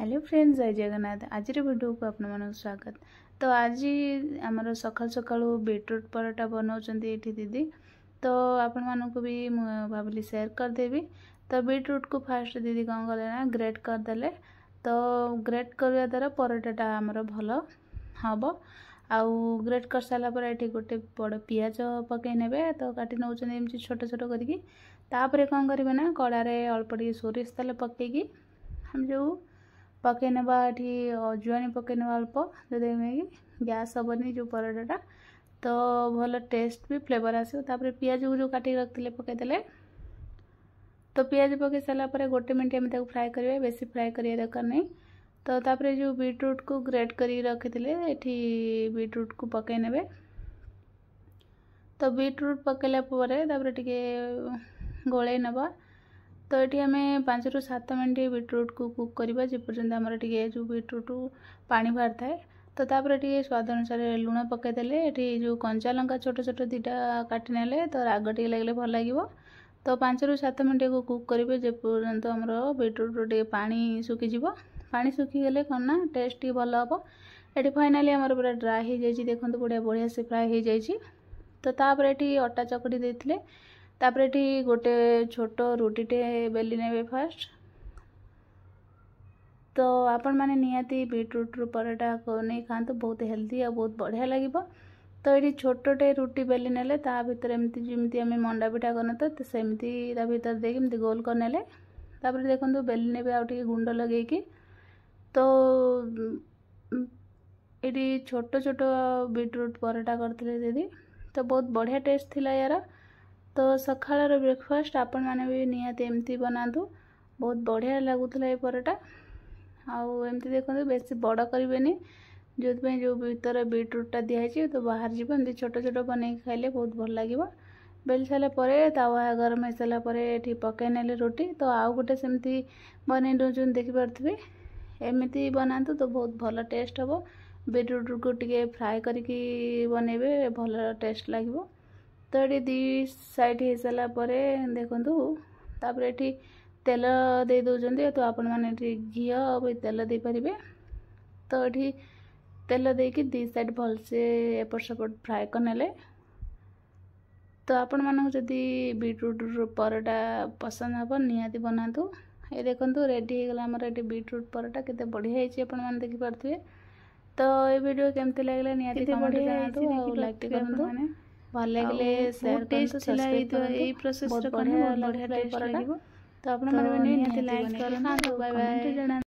Hello friends, जय जगन्नाथ। आज video को आप स्वागत। तो आज आमर सकाल सकाल बीटरूट परोटा बनाऊँगी दीदी, तो आपण मानक भी भाविली शेयर करदेवी। तो बीटरूट को फास्ट दीदी कौन कले ना ग्रेट करदे, तो ग्रेट करने द्वारा परोटाटा आमर भल हम। आउ ग्रेट कर सारापर ये गोटे बड़ पियाज पकई ने, तो काटी नौ छोट छोट करपर कौन करेंगे ना कड़े अल्प टे सोरिष तेल पकईकी हम जो पकई नवा ये अजुआनी पकई नवा अल्प, जो गैस हेनी जो परोटाटा, तो भल टेस्ट भी फ्लेवर आसो। पियाज को जो काटिक रखते पकईदे, तो पियाज पकई सारापर गोटे मिनट आम फ्राए करेंगे, बेसी फ्राए करिया दरकार नहीं। तो तापर जो बीटरूट को ग्रेट कर रखी ये बीटरूट को पकई ने, तो बीटरूट पकईला टे गोले नवा। तो ये आम 5 ରୁ 7 मिनट बीटरूट को कुक करवा जेपर्यंत आमर टे जो बीटरूट पानी बाहर थाए। तो तापर टे स्वाद अनुसार लुण पकईदे, ये जो कंचा लंका छोट छोट 2टा काटी नेले, तो राग टे लगे भल लगे। तो 5 ରୁ 7 मिनट को कुक करेंगे जेपर्यंत आमर बीटरूट टे पानी सुखीज। पानी सुखीगले कौन ना टेस्ट भल हम। ये फाइनाली आमर पूरा ड्राए हो जाए, देखो बढ़िया बढ़िया से फ्राए हो जाए। तो तापर ये अटा चकटी देते, तापर ये गोटे छोट रुटीटे बेली ने फास्ट। तो आपण मैंने निहाती बीटरूट परोटा नहीं खातु, बहुत हेल्दी और बहुत बढ़िया लगे। तो ये छोटे रुटी बेली ने भर एमती जमी आम मंडा पिठा करना, तो सेमती भर देमती गोल कर ने। तापर देखो बेली ने आगे गुंड लगे, तो ये छोट छोट बीटरूट परोटा करते दीदी, तो बहुत बढ़िया टेस्ट थिला यार। तो सकाळ ब्रेकफास्ट आपण मैंने भी निहाती एमती बनातु, बहुत बढ़िया लगुला ये परोटा। आउ एमती देखो बेसी बड़ करेंगे, जो जो भीतर बीटरूटा दिखाई, तो बाहर जी एमती छोट छोट बन खाइले बहुत भल लगे। बेल सारापर तावा गरम हो सारापर ये पकई ने रोटी, तो आउ गोटे सेमती बन दौन देखिपे, एमती बनातु तो बहुत भल टेस्ट हम। बीटरूट को टे फ्राए करके बनइबे भल टेस्ट लगे। तो ये 2 साइड हो सारापर देखु, तापर ये तेल दे दौरान, तो आपण मैंने घी भी तेल दे पारे। तो ये तेल देकी 2 साइड भलसे एपट सेपट फ्राए करने। तो आपण मानक जदि बीटरूट परोटा पसंद हम निहाती बनातु। ये देखो रेडी हो गला आमर ये बीटरूट परोटा, केते बढ़िया होइछि आपण माने देखि पारथिबे। तो ये वीडियो केमती लागला निहाती कमेंट जणातु, लाइक करंतु, भल लगे शेयर करंतु, सब्सक्राइब करंतु। बहुत बढ़िया टेस्ट लगे। तो आपण माने निहाती लाइक करंतु, बाय बाय।